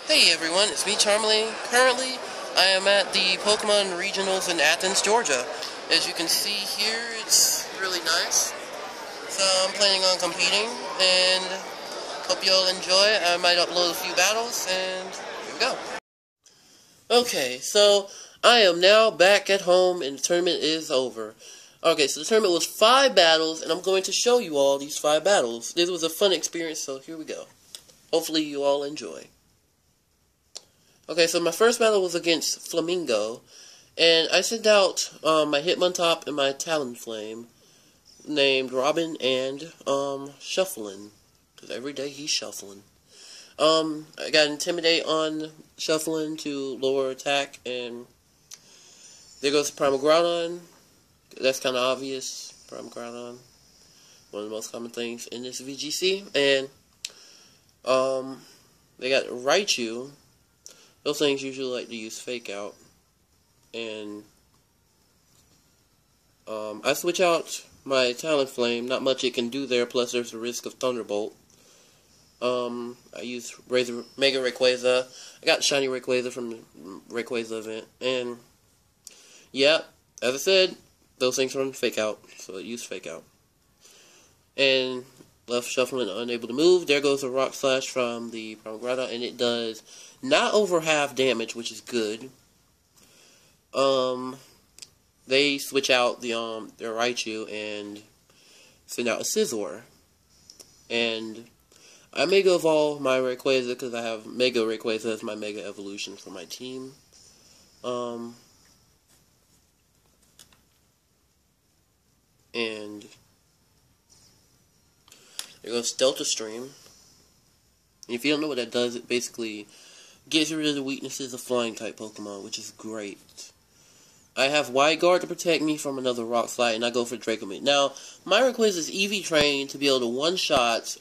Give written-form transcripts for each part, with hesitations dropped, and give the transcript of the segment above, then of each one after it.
Hey everyone, it's me Charmeleon. Currently, I am at the Pokemon Regionals in Athens, Georgia. As you can see here, it's really nice. So I'm planning on competing, and hope you all enjoy. I might upload a few battles, and here we go. Okay, so I am now back at home, and the tournament is over. Okay, so the tournament was 5 battles, and I'm going to show you all these 5 battles. This was a fun experience, so here we go. Hopefully you all enjoy. Okay, so my first battle was against Flamingo, and I sent out my Hitmontop and my Talonflame, named Robin and Shufflin, because every day he's shuffling. I got Intimidate on Shufflin to lower attack, and there goes Primal Groudon. That's kind of obvious. Primal Groudon, one of the most common things in this VGC, and they got Raichu. Those things usually like to use Fake Out, and I switch out my Talonflame. Not much it can do there, plus there's the risk of Thunderbolt. I use Mega Rayquaza. I got Shiny Rayquaza from the Rayquaza event, and yeah, as I said, those things run Fake Out, so it used Fake Out. And left Shuffling unable to move. There goes a Rock Slash from the Primal Groudon, and it does not over half damage, which is good. They switch out their Raichu and send out a Scizor. And I Mega Evolve my Rayquaza because I have Mega Rayquaza as my Mega Evolution for my team. And there goes Delta Stream. And if you don't know what that does, it basically gets rid of the weaknesses of flying type Pokemon, which is great. I have Wide Guard to protect me from another Rock Slide, and I go for Draco Meat. Now, my Rayquaza is EV trained to be able to one-shot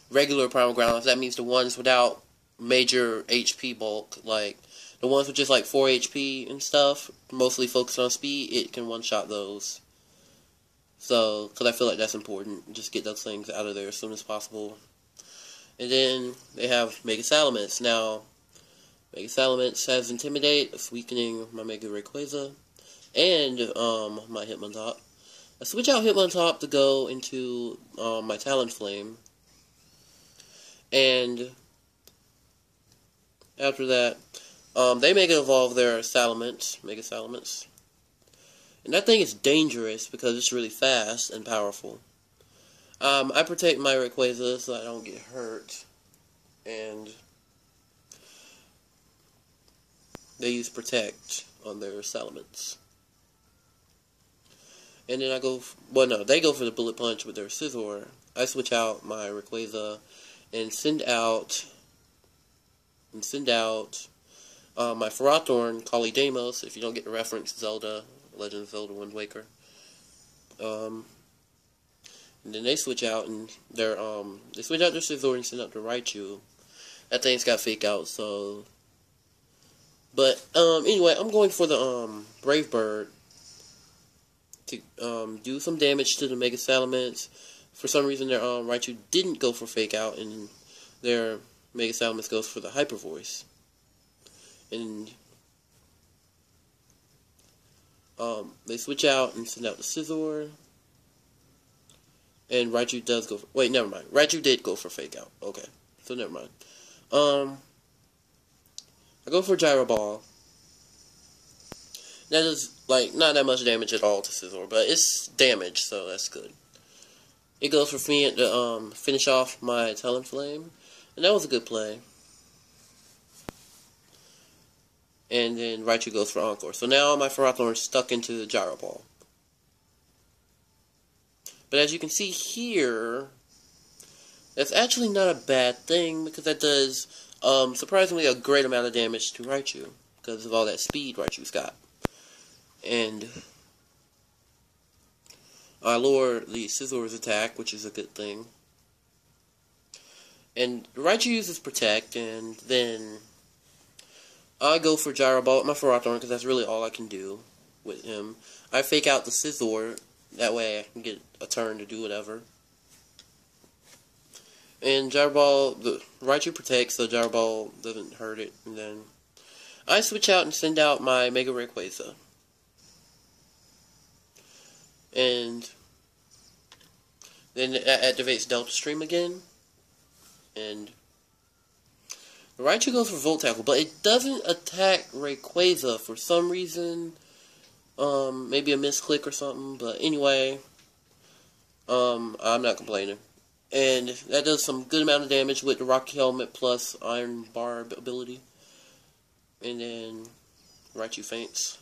regular Primal Groudons. That means the ones without major HP bulk, like the ones with just like 4 HP and stuff, mostly focused on speed, it can one-shot those. So, because I feel like that's important, just get those things out of there as soon as possible. And then they have Mega Salamence. Now, Mega Salamence has Intimidate, weakening my Mega Rayquaza, and my Hitmontop. I switch out Hitmontop to go into my Talonflame, and after that, they Mega Evolve their Salamence, Mega Salamence. And that thing is dangerous because it's really fast and powerful. I protect my Rayquaza so I don't get hurt, and they use Protect on their Salamence. And then I go, they go for the Bullet Punch with their Scizor. I switch out my Rayquaza and send out my Ferrothorn, Polydeimos, if you don't get the reference, Zelda, Legend of Zelda Wind Waker. And then they switch out and their Scizor and send out the Raichu. That thing's got Fake Out, so. But anyway, I'm going for the Brave Bird to do some damage to the Mega Salamence. For some reason, their Raichu didn't go for Fake Out, and their Mega Salamence goes for the Hyper Voice. And they switch out and send out the Scizor. And Raichu does go for... Wait, never mind. Raichu did go for Fake Out. Okay. So, never mind. I go for Gyro Ball. That is, like, not that much damage at all to Scizor, but it's damage, so that's good. It goes for me to finish off my Talonflame, and that was a good play. And then Raichu goes for Encore. So now my Ferrothorn is stuck into the Gyro Ball. But as you can see here, that's actually not a bad thing, because that does surprisingly a great amount of damage to Raichu, because of all that speed Raichu's got. And I lower the Scizor's attack, which is a good thing. And Raichu uses Protect, and then I go for Gyro Ball with my Ferrothorn, because that's really all I can do with him. I Fake Out the Scizor. That way I can get a turn to do whatever. And Gyro Ball, the Raichu protects, so Gyro Ball doesn't hurt it. And then I switch out and send out my Mega Rayquaza. And then it activates Delta Stream again. And the Raichu goes for Volt Tackle, but it doesn't attack Rayquaza for some reason. Maybe a misclick or something, but anyway, I'm not complaining. And that does some good amount of damage with the Rocky Helmet plus Iron Barb ability. And then Raichu faints.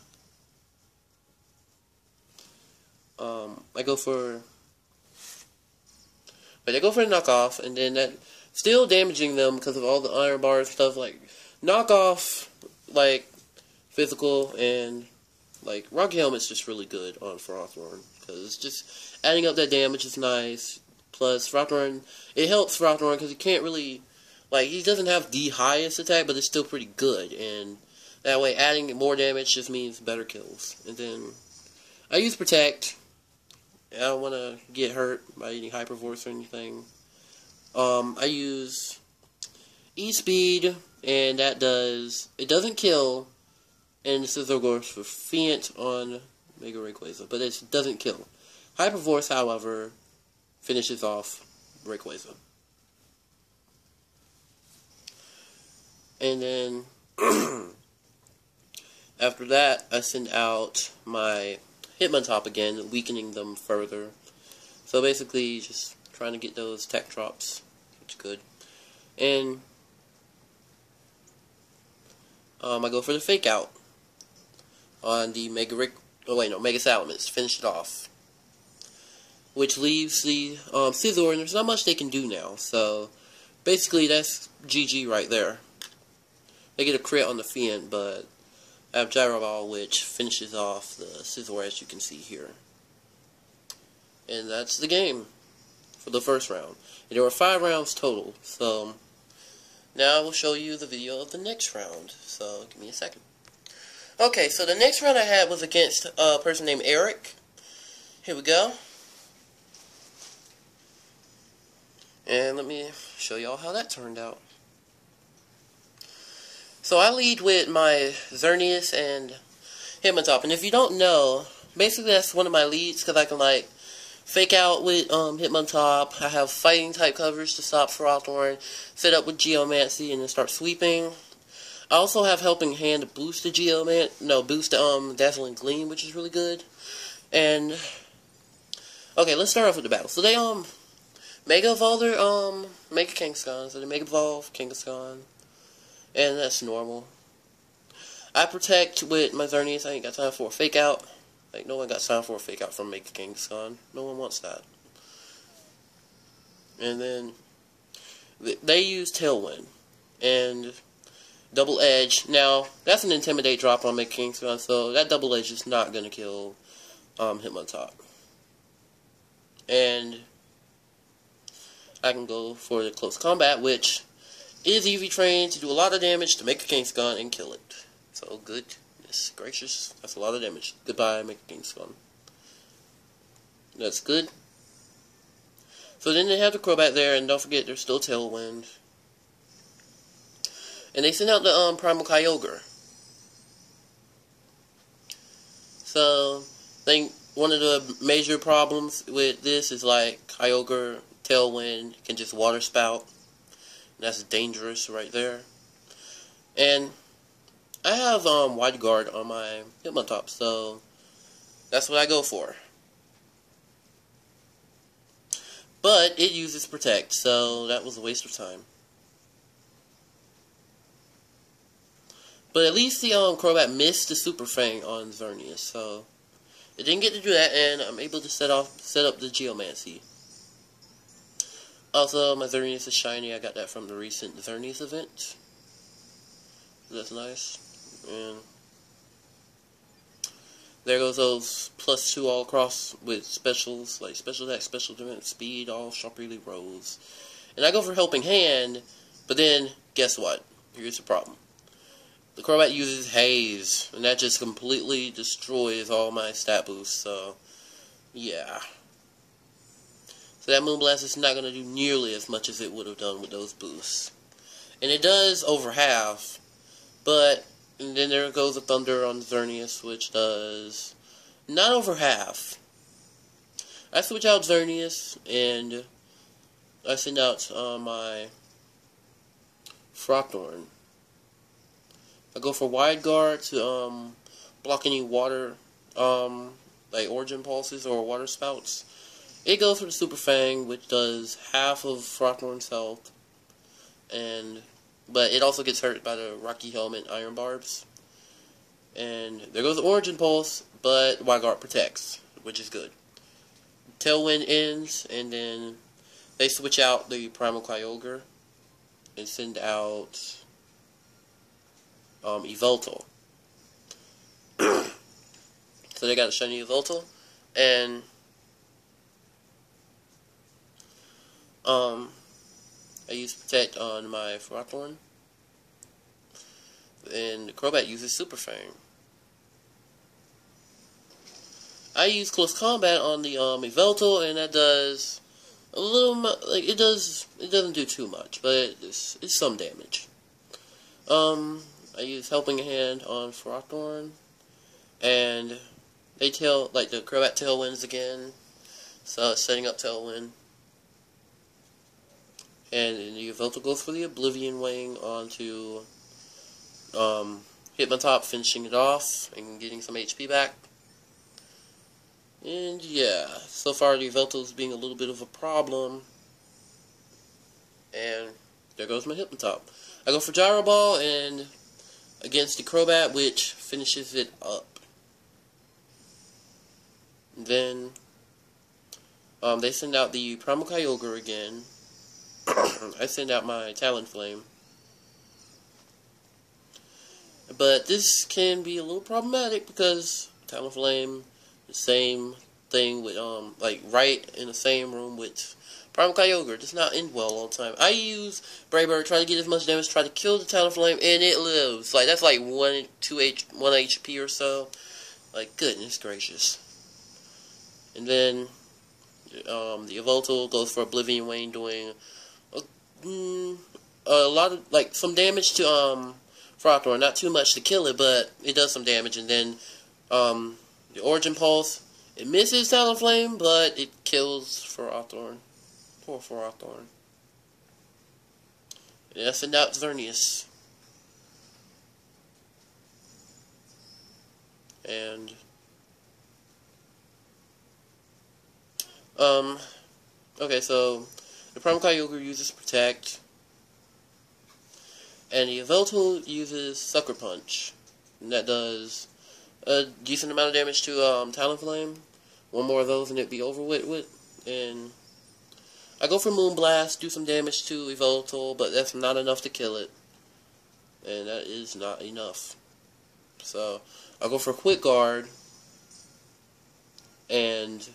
I go for the knockoff, and then that still damaging them because of all the Iron Bar stuff. Like knockoff, like physical, and like Rocky Helmet's just really good on Frosthorn because it's just adding up that damage is nice. Plus Frosthorn, it helps Frosthorn because he can't really, like, he doesn't have the highest attack, but it's still pretty good, and that way adding more damage just means better kills. And then I use Protect. I don't want to get hurt by eating Hyper Voice or anything. I use E-Speed, and that it doesn't kill, and this is of course for Fiant on Mega Rayquaza, but it doesn't kill. Hyper Voice, however, finishes off Rayquaza. And then after that, I send out my Hitmontop again, weakening them further. So basically, just trying to get those tech drops, which is good. And I go for the Fake Out on the Mega Salamence, finish it off. Which leaves the Scizor, and there's not much they can do now. So basically, that's GG right there. They get a crit on the Fiant, but I have Gyro Ball, which finishes off the Scizor, as you can see here. And that's the game for the first round. And there were 5 rounds total, so now I will show you the video of the next round. So give me a second. Okay, so the next round I had was against a person named Eric. Here we go. And let me show y'all how that turned out. So I lead with my Xerneas and Hitmontop. And if you don't know, basically that's one of my leads because I can like Fake Out with Hitmontop. I have fighting type coverage to stop Frosthorn. Set up with Geomancy and then start sweeping. I also have Helping Hand to boost the boost the Dazzling Gleam, which is really good. And okay, let's start off with the battle. So they Mega Evolve their Mega Kangaskhan. So they Mega Evolve Kangaskhan. And that's normal. I Protect with my Xerneas. I ain't got time for a Fake Out. Like, no one got time for a Fake Out from Mega Kangaskhan. No one wants that. And then they use Tailwind and Double Edge. Now, that's an Intimidate drop on Mega Kangaskhan, so that Double Edge is not going to kill Hitmontop. And I can go for the Close Combat, which is EV trained to do a lot of damage to Mega Kangaskhan and kill it. So, goodness gracious, that's a lot of damage. Goodbye, Mega Kangaskhan. That's good. So then they have the Crobat there, and don't forget there's still Tailwind. And they send out the Primal Kyogre. So, I think one of the major problems with this is like Kyogre, Tailwind can just Water Spout. That's dangerous right there. And I have Wide Guard on my Hitmontop, so that's what I go for. But it uses Protect, so that was a waste of time. But at least the Crobat missed the Super Fang on Xerneas, so it didn't get to do that, and I'm able to set up the Geomancy. Also, my Xerneas is shiny. I got that from the recent Xerneas event. That's nice. And there goes those +2 all across with specials, like special attack, special defense, speed, all sharply rose. And I go for Helping Hand, but then, guess what? Here's the problem. The Crobat uses Haze, and that just completely destroys all my stat boosts, so yeah. So that Moonblast is not going to do nearly as much as it would have done with those boosts. And it does over half, but and then there goes a Thunder on Xerneas, which does not over half. I switch out Xerneas, and I send out my Frogthorn. I go for Wide Guard to block any water, like Origin Pulses or Water Spouts. It goes for the Super Fang, which does half of Frogthorn's health, but it also gets hurt by the Rocky Helmet Iron Barbs. And there goes the Origin Pulse, but Wide Guard protects, which is good. Tailwind ends, and then they switch out the Primal Kyogre and send out Yveltal. So they got a shiny Yveltal, and I use Protect on my Frogthorn, and the Crobat uses Super Fang. I use Close Combat on the Yveltal, and that does a little, like it doesn't do too much, but it's some damage. I use Helping Hand on Frogthorn, and they the Crobat Tailwinds again, so it's setting up Tailwind. And the Yveltal goes for the Oblivion Wing onto Hitmontop, finishing it off and getting some HP back. And yeah, so far the Yveltal is being a little bit of a problem. And there goes my Hitmontop. I go for Gyro Ball and against the Crobat, which finishes it up. And then they send out the Primal Kyogre again. I send out my Talonflame. But this can be a little problematic because Talonflame, the same thing with, like right in the same room with Primal Kyogre, does not end well all the time. I use Brave Bird, try to get as much damage, try to kill the Talonflame, and it lives. Like, that's like 1 HP or so. Like, goodness gracious. And then, the Yveltal goes for Oblivion Wing, doing a lot of, like, some damage to, Frogthorn. Not too much to kill it, but it does some damage. And then, the Origin Pulse, it misses Talonflame, but it kills Frogthorn. Poor Frogthorn. And I send out Xerneas. And, okay, so the Primal Kyogre uses Protect, and the Yveltal uses Sucker Punch, and that does a decent amount of damage to Talonflame. One more of those and it'd be over with. And I go for Moonblast, do some damage to Yveltal, but that's not enough to kill it, and that is not enough. So I go for Quick Guard, and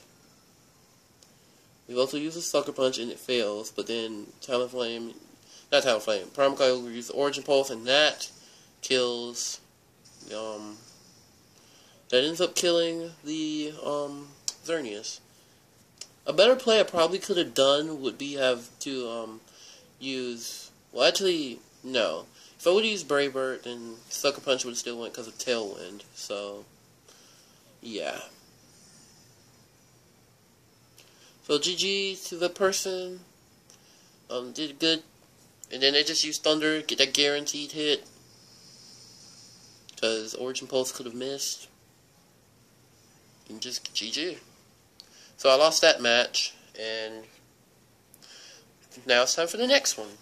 Yveltal uses Sucker Punch and it fails, but then Primal Kyogre uses Origin Pulse, and that kills, that ends up killing the, Xerneas. A better play I probably could have done would be have to, use, well actually, no. If I would have used Brave Bird, then Sucker Punch would have still went because of Tailwind, so, yeah. So GG to the person, did good, and then they just used Thunder, get that guaranteed hit, because Origin Pulse could have missed, and just GG. So I lost that match, and now it's time for the next one.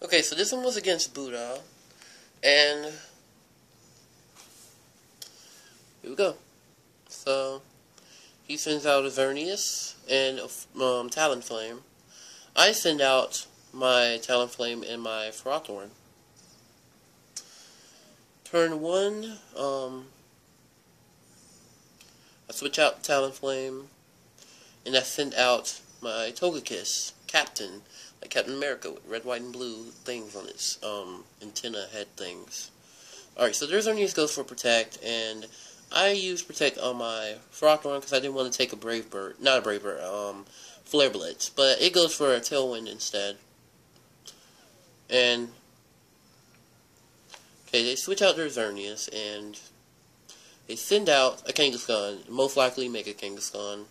Okay, so this one was against Buddha, and here we go. So he sends out a Xerneas and a Talonflame. I send out my Talonflame and my Frogthorn. Turn 1, I switch out Talonflame, and I send out my Togekiss, Captain, like Captain America, with red, white, and blue things on its antenna head things. Alright, so there's Xerneas goes for Protect, and I used Protect on my Ferrothorn because I didn't want to take a Brave Bird. Not a Brave Bird, Flare Blitz. But it goes for a Tailwind instead. And, okay, they switch out their Xerneas, and they send out a Kangaskhan, most likely Mega Kangaskhan.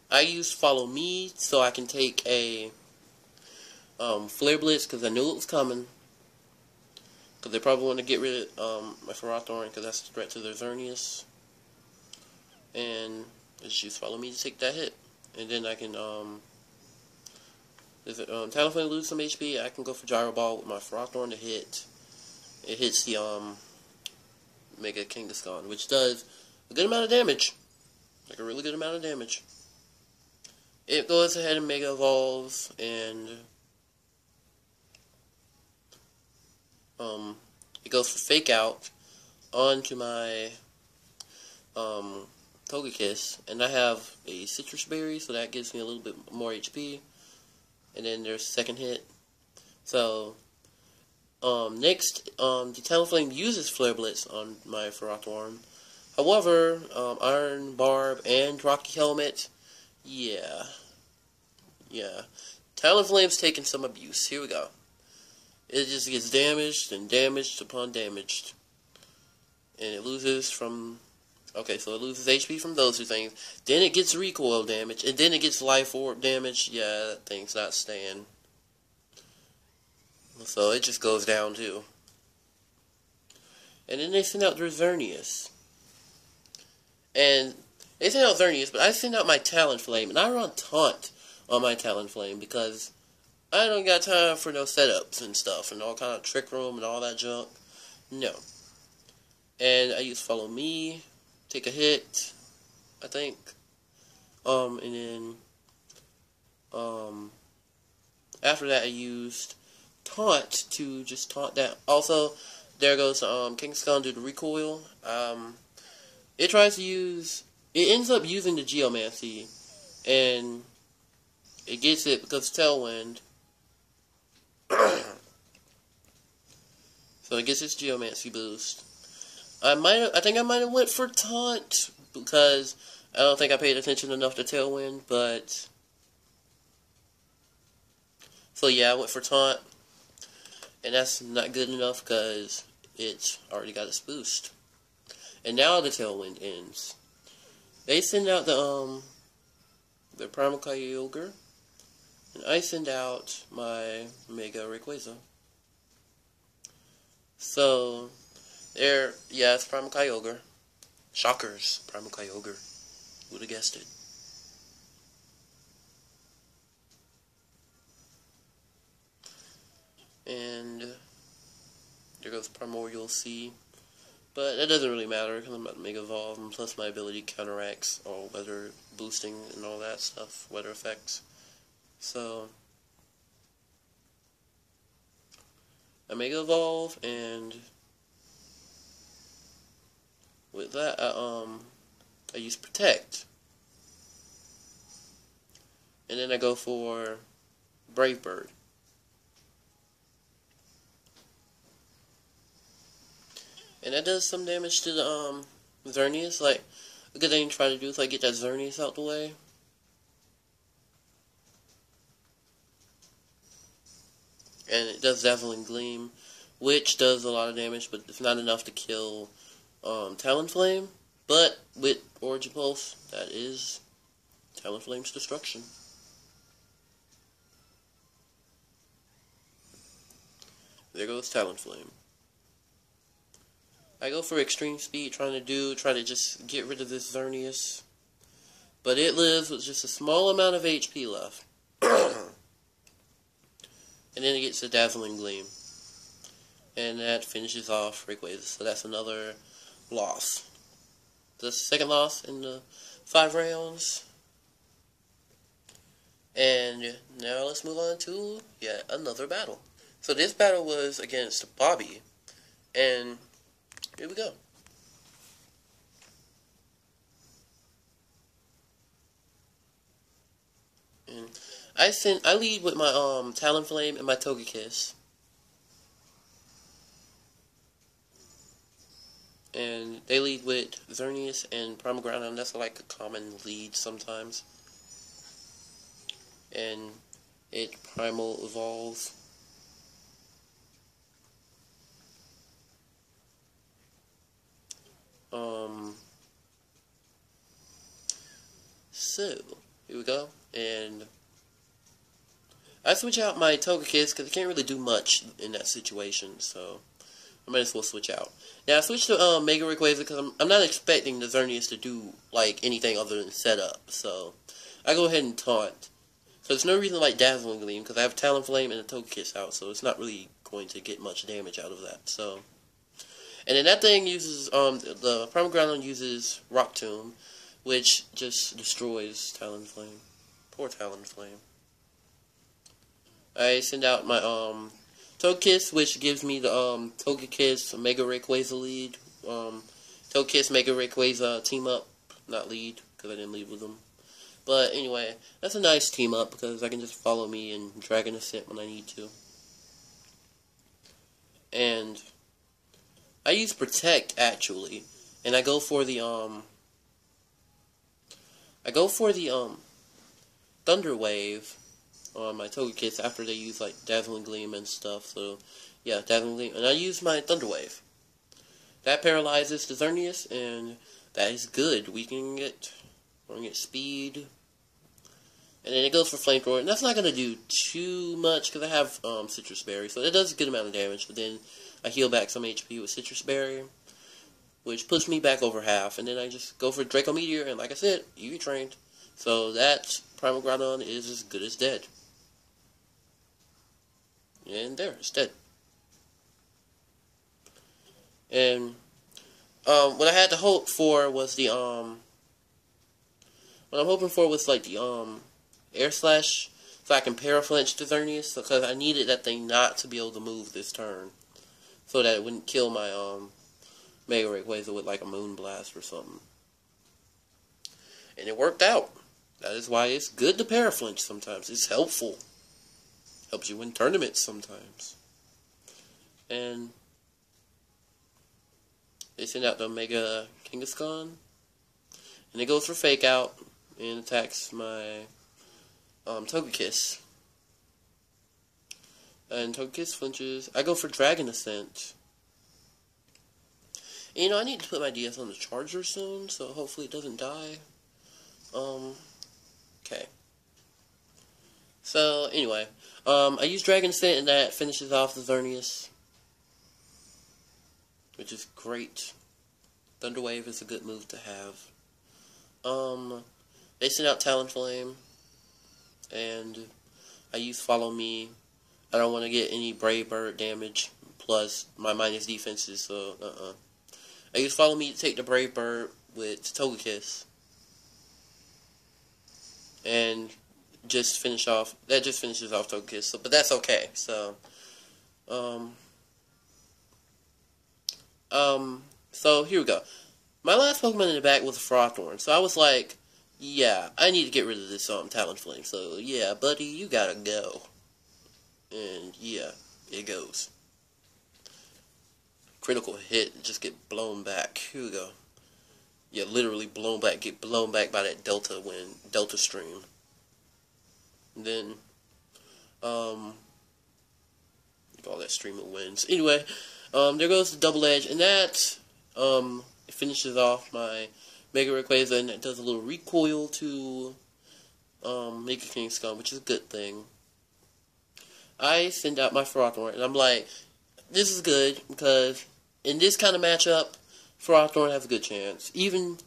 I used Follow Me so I can take a Flare Blitz because I knew it was coming. Because they probably want to get rid of my Ferrothorn because that's a threat to their Xerneas. And just use Follow Me to take that hit. And then I can, if Talonflame lose some HP, I can go for Gyro Ball with my Ferrothorn to hit. It hits the Mega Kangaskhan, which does a good amount of damage. Like a really good amount of damage. It goes ahead and Mega Evolves, and it goes for Fake Out onto my Togekiss, and I have a Citrus Berry, so that gives me a little bit more HP. And then there's second hit. So next, the Talonflame uses Flare Blitz on my Ferrothorn. However, Iron Barb and Rocky Helmet, yeah. Talonflame's taking some abuse. Here we go. It just gets damaged and damaged upon damaged. And it loses from... Okay, so it loses HP from those two things. Then it gets recoil damage. And then it gets life orb damage. Yeah, that thing's not staying. So it just goes down too. And then they send out their Xerneas. And they send out Xerneas, but I send out my Talonflame. And I run Taunt on my Talonflame because I don't got time for no setups and stuff and all kind of Trick Room and all that junk. No. And I use Follow Me, take a hit, I think. And then after that I used Taunt to just taunt that. Also, there goes Kangaskhan do the recoil. It tries to use, it ends up using the Geomancy, and it gets it because Tailwind. So it gets its Geomancy boost. I think I might have went for Taunt because I don't think I paid attention enough to Tailwind, but so yeah, I went for Taunt, and that's not good enough because it's already got its boost. And now the Tailwind ends. They send out the Primal Kyogre, and I send out my Mega Rayquaza. So there, yeah, it's Primal Kyogre. Shockers, Primal Kyogre. Would have guessed it. And there goes Primordial Sea. But that doesn't really matter because I'm about to Mega Evolve, and plus my ability counteracts all weather boosting and all that stuff, weather effects. So I Mega Evolve, and with that I use Protect. And then I go for Brave Bird. And that does some damage to the Xerneas. Like, a good thing to try to do is like get that Xerneas out the way. And it does Dazzling Gleam, which does a lot of damage, but it's not enough to kill Talonflame. But with Origin Pulse, that is Talonflame's destruction. There goes Talonflame. I go for Extreme Speed, try to just get rid of this Xerneas. But it lives with just a small amount of HP left. And then it gets a Dazzling Gleam. And that finishes off Rayquaza. So that's another loss. That's the second loss in the 5 rounds. And now let's move on to yet another battle. So this battle was against Bobby. And here we go. And I lead with my Talonflame and my Togekiss. And they lead with Xerneas and Primal Groudon. That's like a common lead sometimes. And it Primal evolves. So, here we go. And I switch out my Togekiss because I can't really do much in that situation, so I might as well switch out. Now, I switched to Mega Rayquaza because I'm not expecting the Xerneas to do, like, anything other than set up, so I go ahead and taunt. So there's no reason to like Dazzling Gleam because I have Talonflame and a Togekiss out, so it's not really going to get much damage out of that, so. And then that thing uses, the Primal Groudon uses Rock Tomb, which just destroys Talonflame. Poor Talonflame. I send out my, Togekiss, which gives me the, Togekiss Mega Rayquaza lead. Togekiss Mega Rayquaza team up, not lead, because I didn't lead with them. But anyway, that's a nice team up, because I can just follow me and Dragon Ascent when I need to. And I use Protect, actually, and I go for the, Thunder Wave on my Togekiss after they use, like, Dazzling Gleam and stuff, so, yeah, Dazzling Gleam, and I use my Thunder Wave. That paralyzes the Xerneas, and that is good. Weakening it, speed, and then it goes for Flamethrower, and that's not going to do too much, because I have, Citrus Berry, so it does a good amount of damage, but then I heal back some HP with Citrus Berry, which puts me back over half, and then I just go for Draco Meteor, and like I said, EV trained. So that Primal Groudon is as good as dead. And there, it's dead. And what I had to hope for was the what I'm hoping for was like the Air Slash, so I can Paraflinch to Xerneas, because I needed that thing not to be able to move this turn, so that it wouldn't kill my Mega Rayquaza with like a Moonblast or something. And it worked out. That is why it's good to Paraflinch sometimes. It's helpful. Helps you win tournaments sometimes. And they send out the Mega Kangaskhan, and it goes for Fake Out and attacks my Togekiss. And Togekiss flinches. I go for Dragon Ascent. And, you know, I need to put my DS on the charger soon, so hopefully it doesn't die. Okay. So, anyway, I use Dragon Ascent, and that finishes off the Xerneas, which is great. Thunder Wave is a good move to have. They send out Talonflame, and I use Follow Me. I don't want to get any Brave Bird damage, plus my minus defenses, so, I use Follow Me to take the Brave Bird with Togekiss, and just finish off, that just finishes off Togekiss, so, but that's okay, so, so here we go. My last Pokemon in the back was a Frosthorn, so I was like, yeah, I need to get rid of this, Talonflame, so, yeah, buddy, you gotta go. And, yeah, it goes. Critical hit, just get blown back. Here we go. Yeah, literally blown back, get blown back by that Delta wind, Delta stream. And then, all that stream of winds. Anyway, there goes the Double Edge, and that, it finishes off my Mega Rayquaza, and it does a little recoil to, Mega Kangaskhan, which is a good thing. I send out my Frosthorn, and I'm like, this is good, because in this kind of matchup, Frosthorn has a good chance. Even,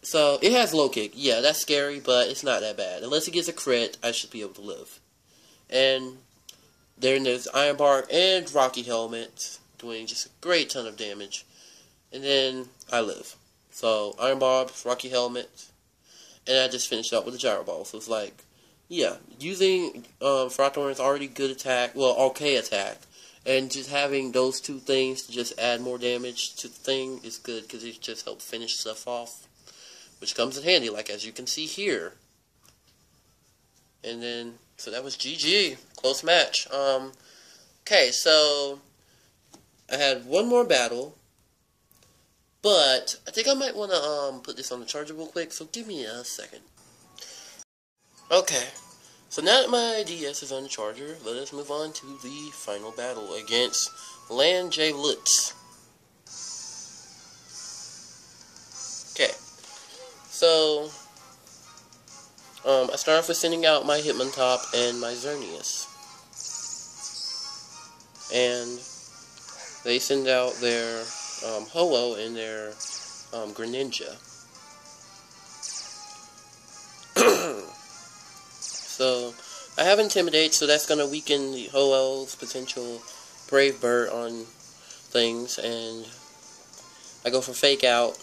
so, it has low kick. Yeah, that's scary, but it's not that bad. Unless it gets a crit, I should be able to live. And then there's Iron Bark and Rocky Helmet, doing just a great ton of damage. And then I live. So, Iron Barb, Rocky Helmet, and I just finished up with a Gyro Ball. So it's like, yeah, using Frosthorn's already good attack, well, okay attack, and just having those two things to just add more damage to the thing is good, because it just helps finish stuff off, which comes in handy, like as you can see here. And then, so that was GG, close match. Okay, so I had one more battle, But I think I might want to put this on the charger real quick, so give me a second. Okay, so now that my DS is on the charger, let us move on to the final battle against Lan J. Lutz. Okay, so I start off with sending out my Hitmontop and my Xerneas. And they send out their Ho-Oh and their Greninja. So, I have Intimidate, so that's going to weaken the Ho-Oh's potential Brave Bird on things, and I go for Fake Out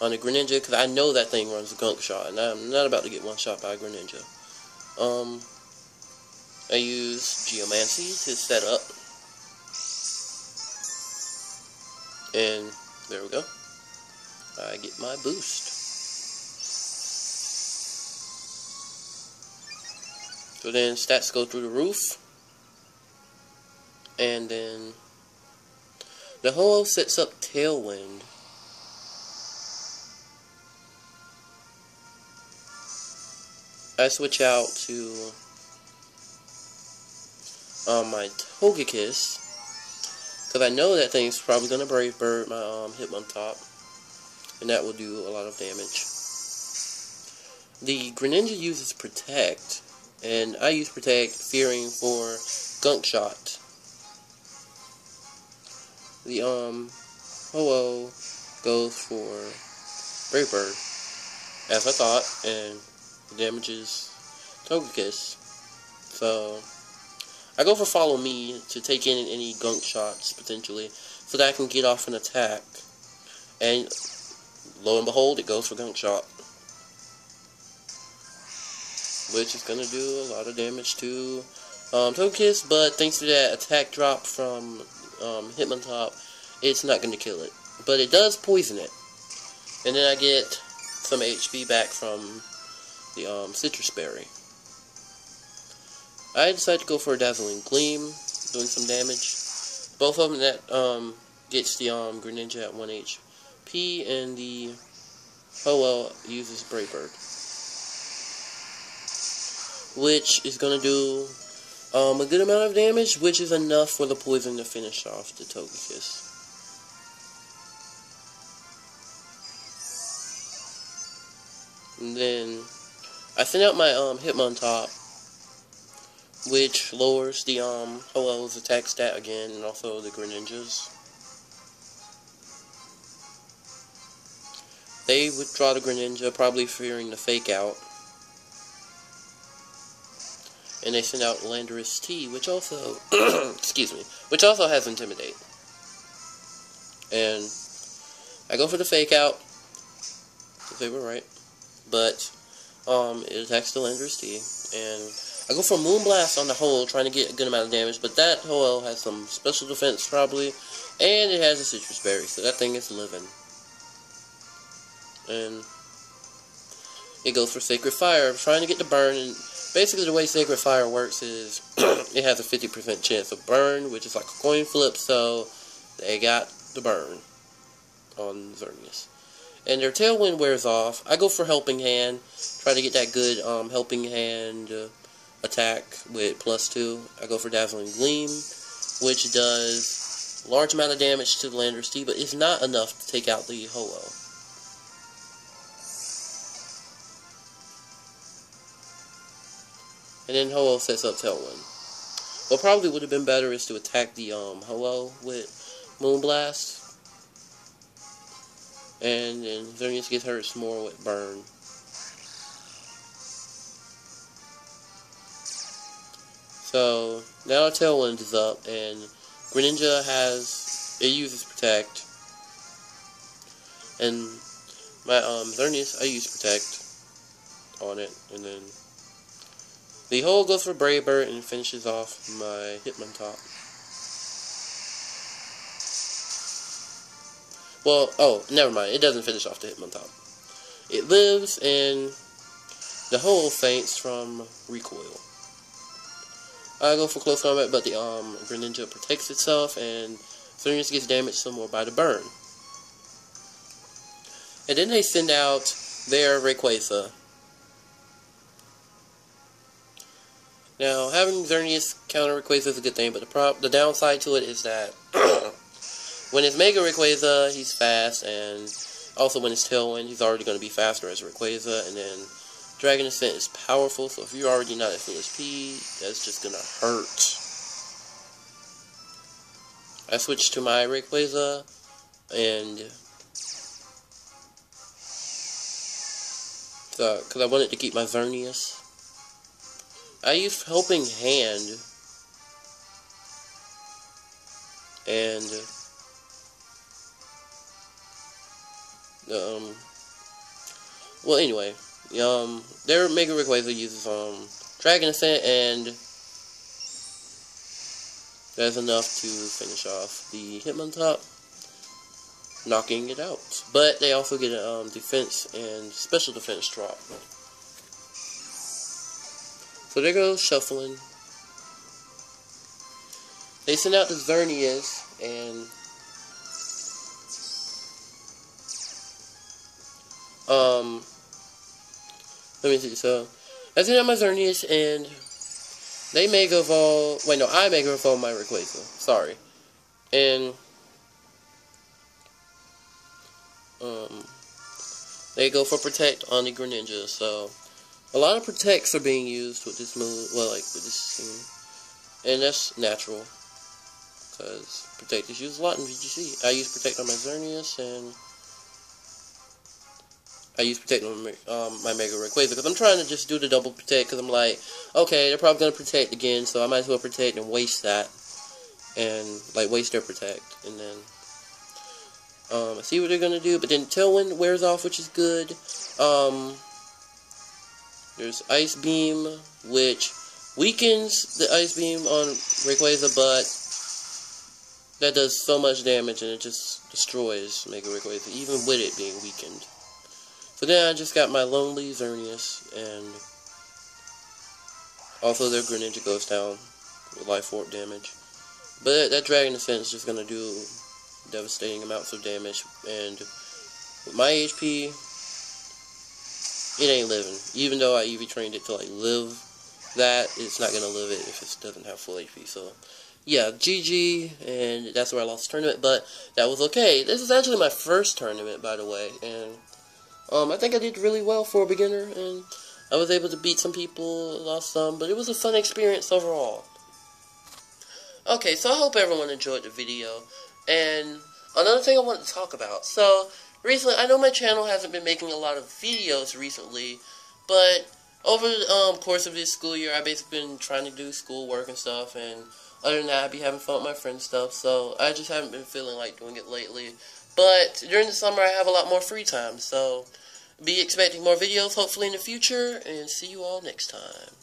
on the Greninja, because I know that thing runs a Gunk Shot, and I'm not about to get one shot by a Greninja. I use Geomancy to set up, and there we go. I get my boost. So then stats go through the roof, and then the Ho-Oh sets up Tailwind. I switch out to my Togekiss, because I know that thing's probably going to Brave Bird my Hitmontop, and that will do a lot of damage. The Greninja uses Protect, and I use Protect fearing for Gunk Shot. The Ho-Oh goes for Brave Bird, as I thought, and damages Togekiss. So I go for Follow Me to take in any Gunk Shots potentially, so that I can get off an attack. And lo and behold, it goes for Gunk Shot, which is going to do a lot of damage to Togekiss, but thanks to that attack drop from Hitmontop, it's not going to kill it. But it does poison it. And then I get some HP back from the Citrus Berry. I decided to go for a Dazzling Gleam, doing some damage. Both of them that gets the Greninja at 1 HP, and the Ho-Oh uses Brave Bird, which is going to do a good amount of damage, which is enough for the poison to finish off the Togekiss. And then I send out my Hitmontop, which lowers the Ho-Oh's attack stat again, and also the Greninja's. They withdraw the Greninja, probably fearing the Fake Out. And they send out Landorus T, which also, excuse me, which also has Intimidate. And I go for the Fake Out, if they were right, but it attacks the Landorus T, and I go for Moonblast on the Ho-Oh, trying to get a good amount of damage, but that Ho-Oh has some special defense probably, and it has a Citrus Berry, so that thing is living. And it goes for Sacred Fire. I'm trying to get the burn, and basically the way Sacred Fire works is it has a 50% chance of burn, which is like a coin flip, so they got the burn on Xerneas. And their Tailwind wears off. I go for Helping Hand, try to get that good Helping Hand attack with +2. I go for Dazzling Gleam, which does a large amount of damage to the Landorus T, but it's not enough to take out the Ho-Oh. And then Ho-Oh sets up Tailwind. What probably would have been better is to attack the Ho-Oh with Moonblast. And then Xerneas gets hurt some more with Burn. So now Tailwind is up, and Greninja uses Protect. And my Xerneas, I use Protect on it, and then the Ho-Oh goes for Brave Bird and finishes off my Hitmontop. Well, oh, never mind. It doesn't finish off the Hitmontop. It lives, and the Ho-Oh faints from recoil. I go for close combat, but the Greninja protects itself, and Xerneas gets damaged some more by the burn. And then they send out their Rayquaza. Now, having Xerneas counter Rayquaza is a good thing, but the downside to it is that when it's Mega Rayquaza, he's fast, and also when it's Tailwind, he's already going to be faster as Rayquaza, and then Dragon Ascent is powerful, so if you're already not at full HP, that's just going to hurt. I switched to my Rayquaza, and because I wanted to keep my Xerneas. I used Helping Hand, and well, anyway, their Mega Rayquaza uses Dragon Ascent, and that's enough to finish off the Hitmontop, knocking it out. But they also get a defense and special defense drop. So there goes Shuffling. They send out the Xerneas, and let me see. So I sent out my Xerneas, and they Mega Evolve. Wait, no, I Mega Evolve my Rayquaza. Sorry, and they go for Protect on the Greninja. So a lot of Protects are being used with this move. Well, like with this scene, and that's natural because Protect is used a lot in VGC. I use Protect on my Xerneas, and I use Protect on my Mega Rayquaza because I'm trying to just do the double Protect because I'm like, okay, they're probably going to Protect again, so I might as well Protect and waste that. And, like, waste their Protect. And then, I see what they're going to do, but then Tailwind wears off, which is good. There's Ice Beam, which weakens the Ice Beam on Rayquaza, but that does so much damage and it just destroys Mega Rayquaza, even with it being weakened. So then I just got my Lonely Xerneas, and also their Greninja goes down with Life Orb damage. But that Dragon Ascent is just going to do devastating amounts of damage, and with my HP, it ain't living. Even though I EV trained it to like live that, it's not going to live it if it doesn't have full HP. So yeah, GG, and that's where I lost the tournament, but that was okay. This is actually my first tournament, by the way, and I think I did really well for a beginner, and I was able to beat some people, lost some, but it was a fun experience overall. Okay, so I hope everyone enjoyed the video, and another thing I wanted to talk about. So, recently, I know my channel hasn't been making a lot of videos recently, but over the course of this school year, I've basically been trying to do schoolwork and stuff, and other than that, I'd be having fun with my friends and stuff, so I just haven't been feeling like doing it lately. But during the summer, I have a lot more free time, so be expecting more videos hopefully in the future, and see you all next time.